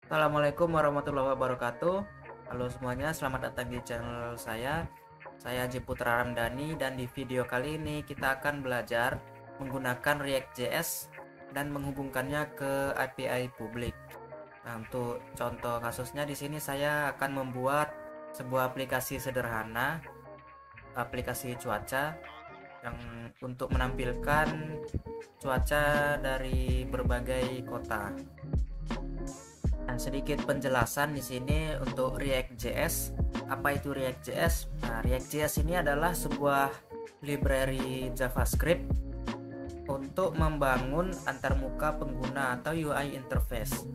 Assalamualaikum warahmatullahi wabarakatuh. Halo semuanya, selamat datang di channel saya. Saya Haji Putra Ramdhani dan di video kali ini kita akan belajar menggunakan React.js dan menghubungkannya ke API publik. Nah, untuk contoh kasusnya di sini saya akan membuat sebuah aplikasi sederhana, aplikasi cuaca yang untuk menampilkan cuaca dari berbagai kota. Nah, sedikit penjelasan di sini untuk React.js. Apa itu React.js? Nah, React.js ini adalah sebuah library JavaScript untuk membangun antarmuka pengguna atau UI interface.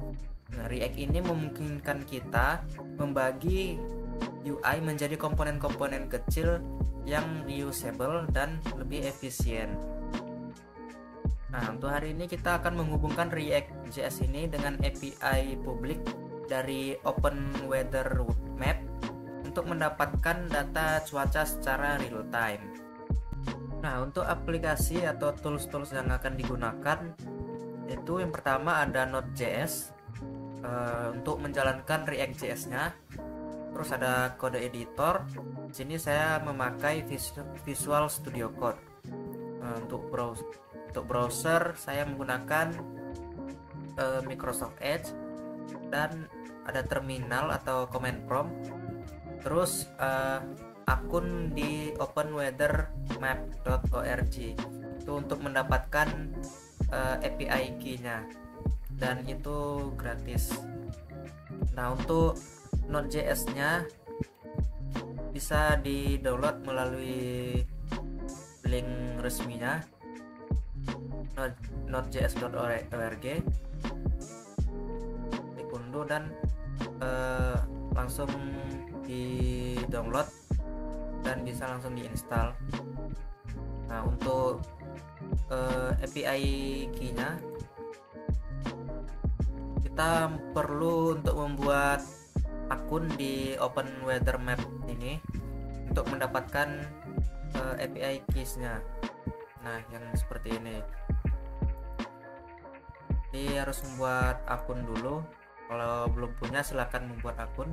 Nah, React ini memungkinkan kita membagi UI menjadi komponen-komponen kecil yang reusable dan lebih efisien. Nah, untuk hari ini kita akan menghubungkan React.js ini dengan API publik dari Open Weather Map untuk mendapatkan data cuaca secara real time. Nah, untuk aplikasi atau tools-tools yang akan digunakan itu yang pertama ada Node.js untuk menjalankan React.js-nya. Terus ada kode editor. Di sini saya memakai Visual Studio Code. Untuk browser saya menggunakan Microsoft Edge dan ada terminal atau command prompt. Terus akun di openweathermap.org itu untuk mendapatkan API key-nya dan itu gratis. Nah, untuk Node.js-nya bisa di-download melalui link resminya nodejs.org, diunduh dan langsung di download dan bisa langsung diinstal. Nah, untuk API key-nya kita perlu untuk membuat akun di Open Weather Map ini untuk mendapatkan API keys-nya. Nah, yang seperti ini. Jadi harus membuat akun dulu. Kalau belum punya silakan membuat akun.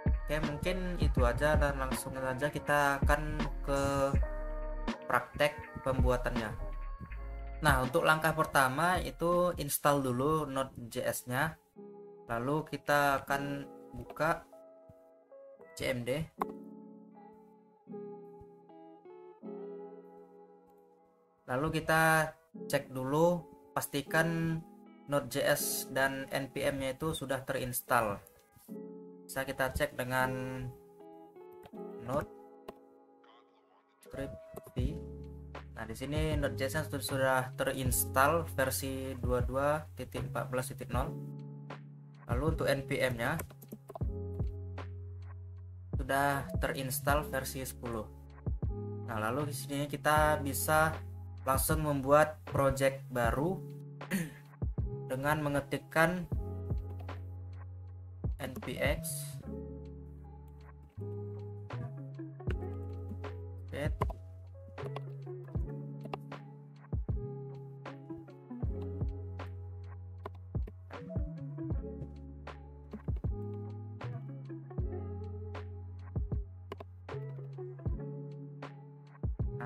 Oke, mungkin itu aja dan langsung saja kita akan ke praktek pembuatannya. Nah, untuk langkah pertama itu install dulu Node.js-nya. Lalu kita akan buka cmd. Lalu kita cek dulu, pastikan Node.js dan npm-nya itu sudah terinstall. Bisa kita cek dengan node script v. Nah, di sini Node.js sudah terinstall versi 22.14.0. Lalu untuk npm-nya sudah terinstall versi 10. Nah, lalu di sini kita bisa langsung membuat project baru dengan mengetikkan npx get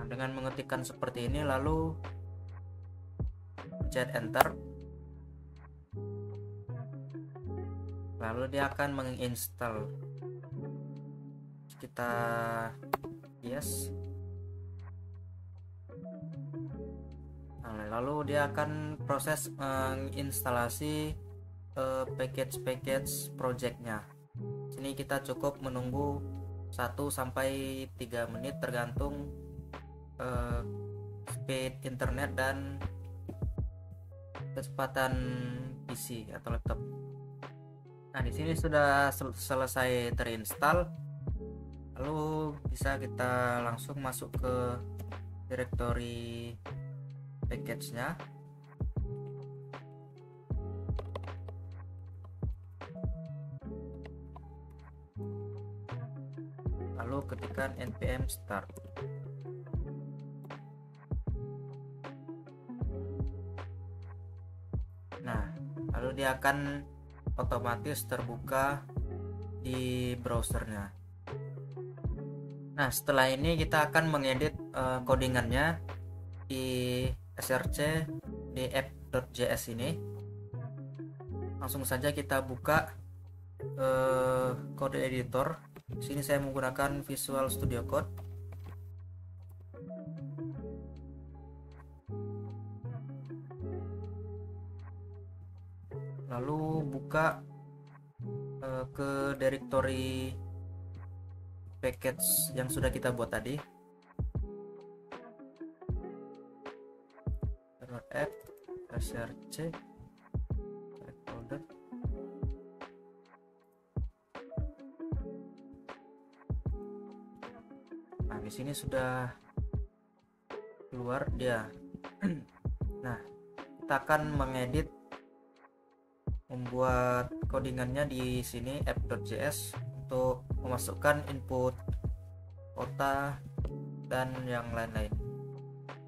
dengan mengetikkan seperti ini lalu pencet enter, lalu dia akan menginstall. Kita yes. Nah, lalu dia akan proses menginstalasi package projectnya. Sini kita cukup menunggu 1-3 menit tergantung speed internet dan kecepatan PC atau laptop. Nah, di sini sudah selesai terinstall. Lalu bisa kita langsung masuk ke directory package-nya. Lalu ketikkan npm start. lalu dia akan otomatis terbuka di browsernya. Nah, setelah ini kita akan mengedit codingannya di src di app.js ini. Langsung saja kita buka kode editor. Di sini saya menggunakan Visual Studio Code. Lalu buka ke directory package yang sudah kita buat tadi. App src folder. Nah, di sini sudah keluar dia. Nah, kita akan mengedit, membuat codingannya di sini app.js untuk memasukkan input kota dan yang lain-lain.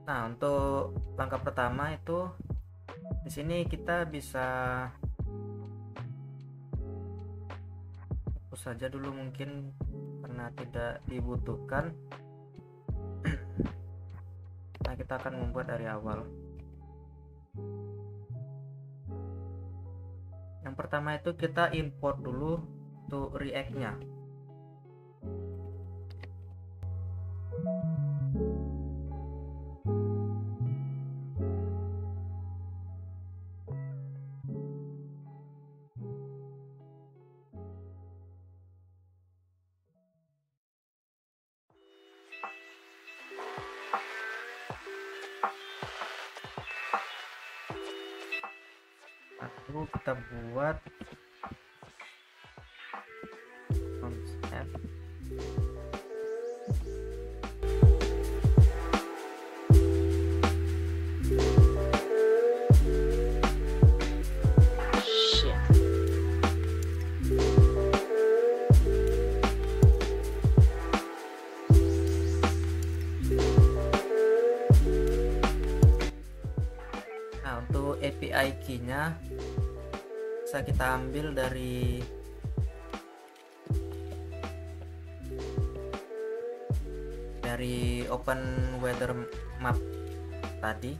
Nah, untuk langkah pertama itu di sini kita bisa hapus saja dulu mungkin karena tidak dibutuhkan. Nah, kita akan membuat dari awal. Yang pertama itu kita import dulu untuk React-nya. Lalu kita buat konsep. Nah, untuk API key-nya bisa kita ambil dari Open Weather Map tadi.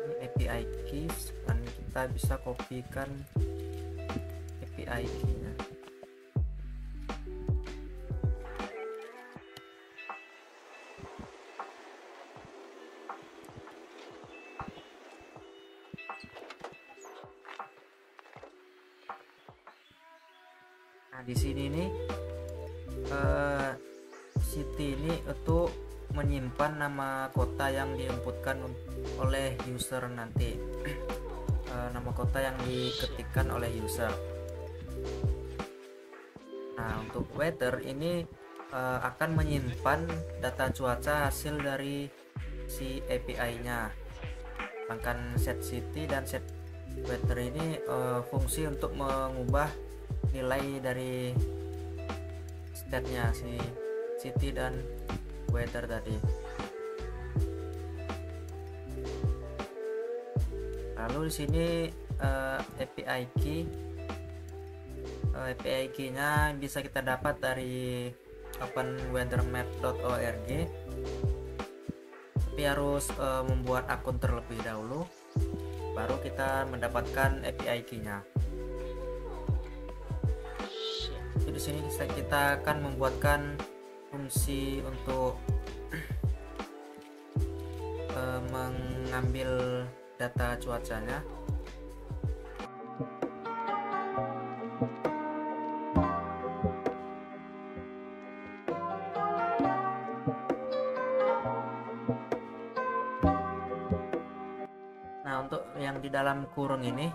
Ini API keys, dan kita bisa kopikan API key-nya. Nah, di sini nih city ini untuk menyimpan nama kota yang diinputkan oleh user nanti. Nama kota yang diketikkan oleh user. Nah, untuk weather ini akan menyimpan data cuaca hasil dari si API-nya. Sedangkan set city dan set weather ini fungsi untuk mengubah nilai dari state-nya si city dan weather tadi. Lalu di sini API key-nya bisa kita dapat dari openweathermap.org. Tapi harus membuat akun terlebih dahulu, baru kita mendapatkan API key-nya. Di sini kita akan membuatkan fungsi untuk mengambil data cuacanya. Nah, untuk yang di dalam kurung ini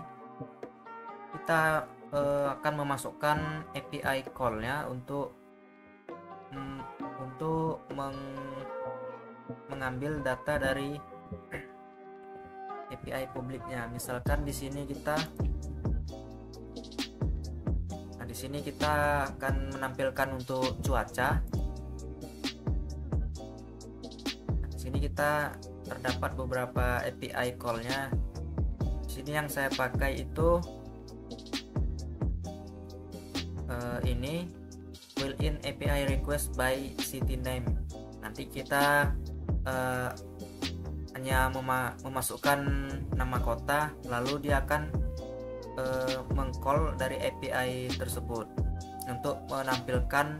kita akan memasukkan API call-nya untuk mengambil data dari API publiknya. Misalkan di sini kita akan menampilkan untuk cuaca. Di sini kita terdapat beberapa API call-nya Sini yang saya pakai itu ini built-in API request by city name. Nanti kita hanya memasukkan nama kota, lalu dia akan mengcall dari API tersebut untuk menampilkan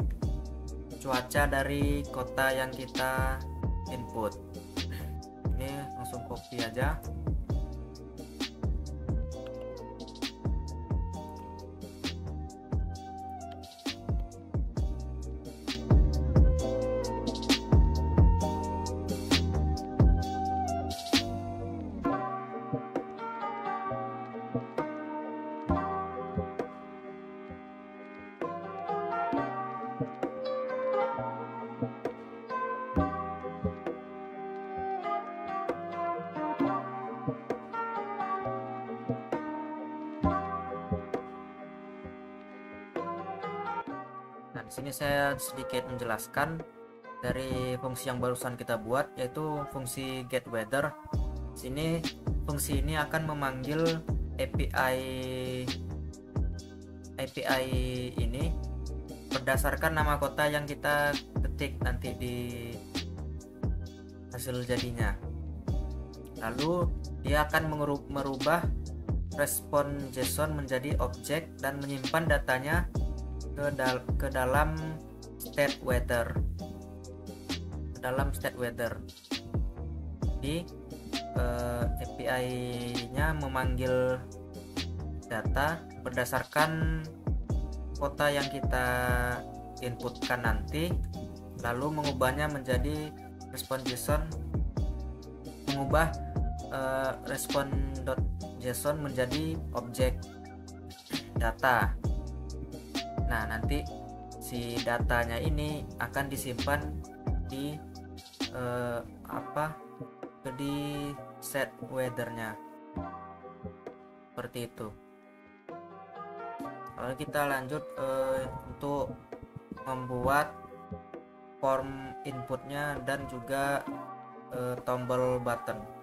cuaca dari kota yang kita input. Ini langsung copy aja. Nah, di sini saya sedikit menjelaskan dari fungsi yang barusan kita buat, yaitu fungsi get weather. Sini fungsi ini akan memanggil API ini berdasarkan nama kota yang kita ketik nanti di hasil jadinya. Lalu dia akan merubah respon JSON menjadi objek dan menyimpan datanya ke dalam state weather. Di API-nya memanggil data berdasarkan kota yang kita inputkan nanti, lalu mengubahnya menjadi respon JSON, mengubah respon.json menjadi objek data. Nah, nanti si datanya ini akan disimpan di di set weathernya, seperti itu. Lalu kita lanjut untuk membuat form inputnya dan juga tombol button.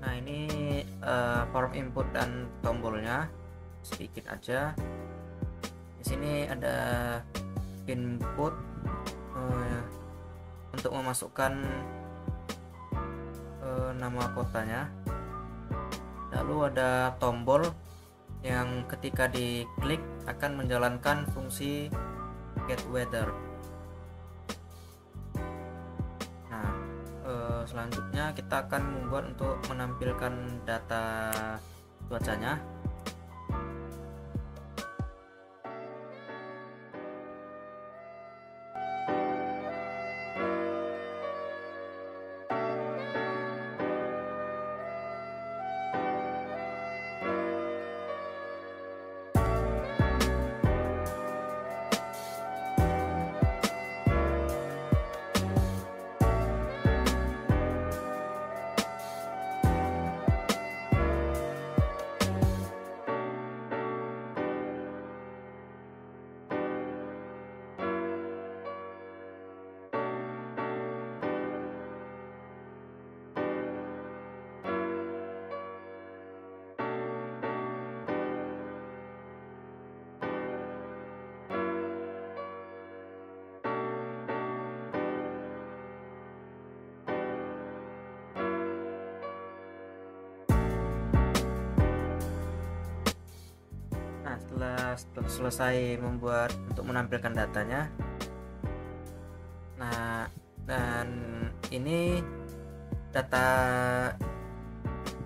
Nah, ini form input dan tombolnya sedikit aja. Di sini ada input untuk memasukkan nama kotanya. Lalu ada tombol yang ketika diklik akan menjalankan fungsi get weather. Selanjutnya kita akan membuat untuk menampilkan data cuacanya. selesai membuat untuk menampilkan datanya. Nah, dan ini data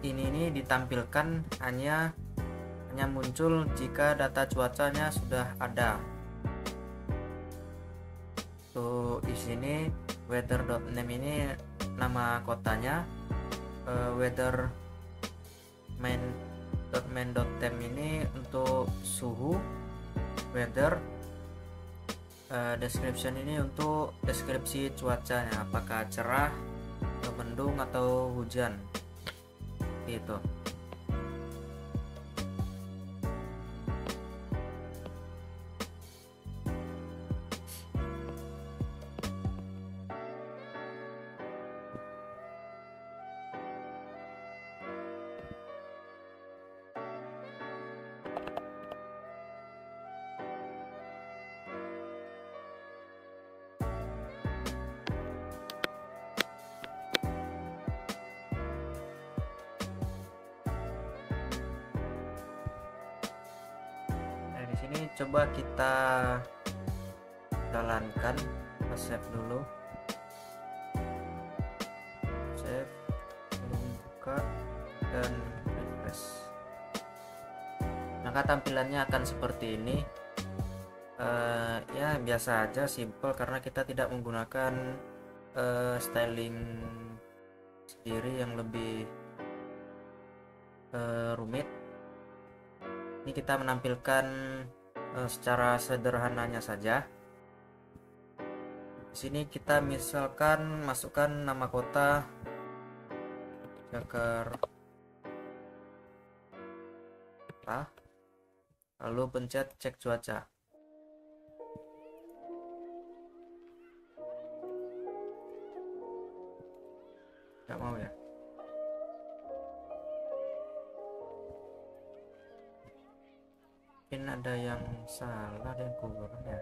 ini ditampilkan hanya muncul jika data cuacanya sudah ada. Tuh di sini weather.name ini nama kotanya, weather main.temp ini untuk suhu, weather, description ini untuk deskripsi cuacanya, apakah cerah, mendung atau hujan gitu. Ini coba kita jalankan, save dulu, save, buka dan refresh. Maka tampilannya akan seperti ini. Ya biasa aja, simple, karena kita tidak menggunakan styling sendiri yang lebih rumit. Ini kita menampilkan secara sederhananya saja. Di sini kita misalkan masukkan nama kota Jakarta, lalu pencet cek cuaca. Nggak mau ya. Mungkin ada yang salah dan kurang ya.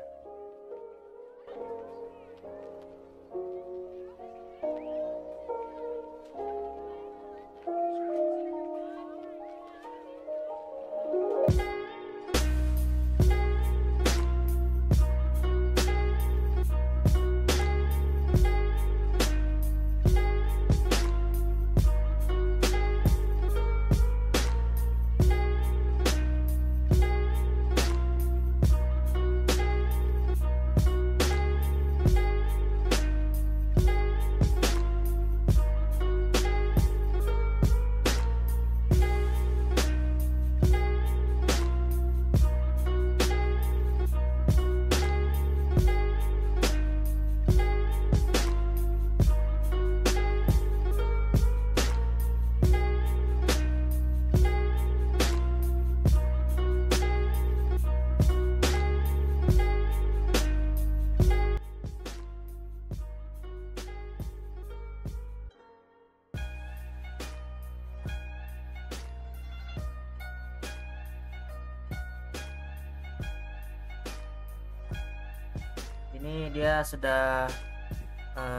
Ini dia sudah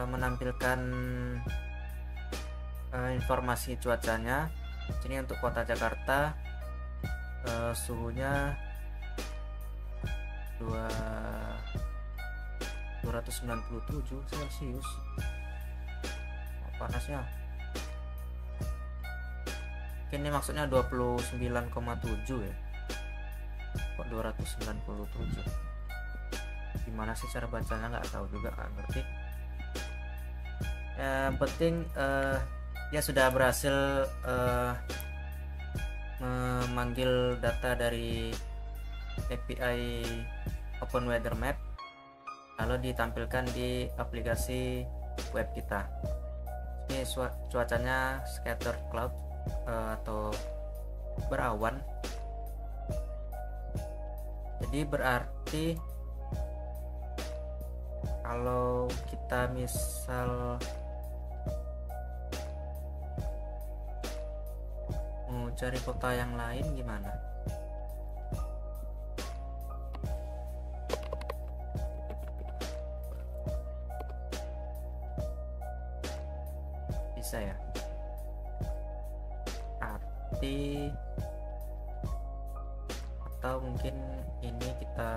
menampilkan informasi cuacanya. Ini untuk kota Jakarta, suhunya 297 Celcius. Panasnya ini maksudnya 29,7 ya, kok 297. Gimana sih cara bacanya, nggak tahu juga, nggak ngerti. Yang penting dia sudah berhasil memanggil data dari API Open Weather Map, lalu ditampilkan di aplikasi web kita. Ini cuacanya scattered cloud atau berawan, jadi berarti kalau kita misal mau cari kota yang lain gimana? Bisa ya? Arti atau mungkin Ini kita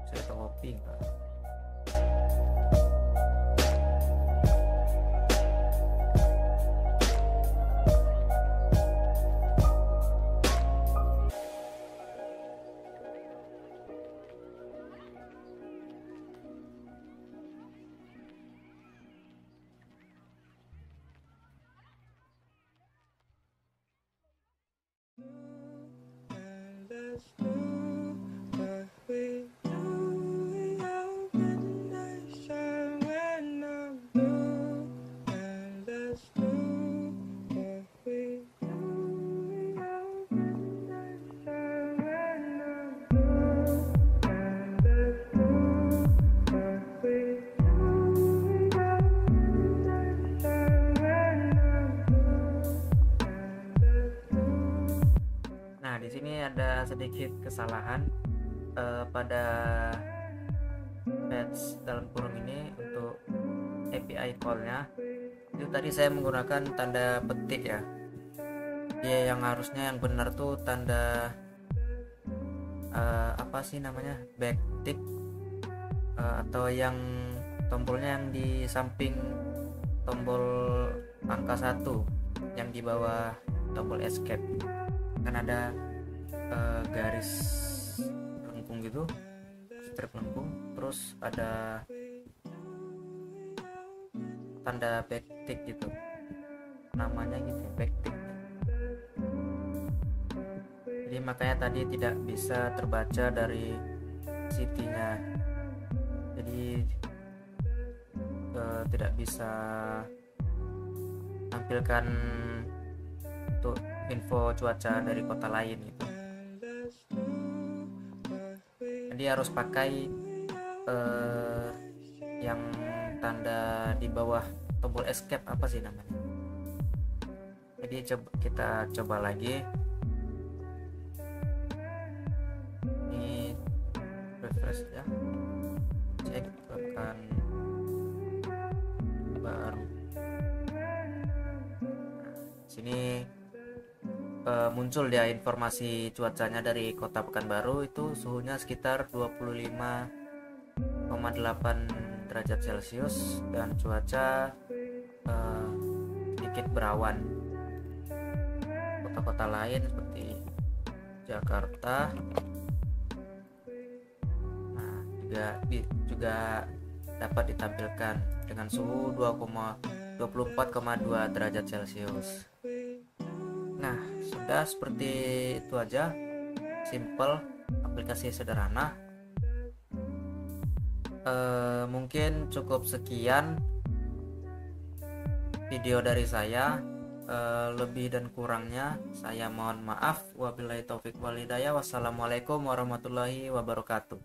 saya copy enggak? Nah, di sini ada sedikit kesalahan pada batch dalam kurung ini untuk API call-nya. Itu tadi saya menggunakan tanda petik ya. Dia yang harusnya yang benar tuh tanda apa sih namanya? Backtick atau yang tombolnya yang di samping tombol angka 1 yang di bawah tombol escape. Kan ada garis lengkung gitu, strip lengkung, terus ada tanda backtick gitu, namanya gitu, backtick. Jadi makanya tadi tidak bisa terbaca dari CT-nya, jadi tidak bisa tampilkan untuk info cuaca dari kota lain gitu. Jadi harus pakai yang tanda di bawah tombol escape, apa sih namanya. Jadi kita coba lagi. Ini refresh ya, cek akan baru. Sini muncul dia informasi cuacanya dari kota Pekanbaru, itu suhunya sekitar 25,8 derajat Celcius dan cuaca sedikit berawan. Kota-kota lain seperti Jakarta, nah juga dapat ditampilkan dengan suhu 24,2 derajat Celcius. Nah, sudah seperti itu aja, simple, aplikasi sederhana. Mungkin cukup sekian video dari saya. Lebih dan kurangnya saya mohon maaf. Wabillahi taufik wal hidayah. Wassalamualaikum warahmatullahi wabarakatuh.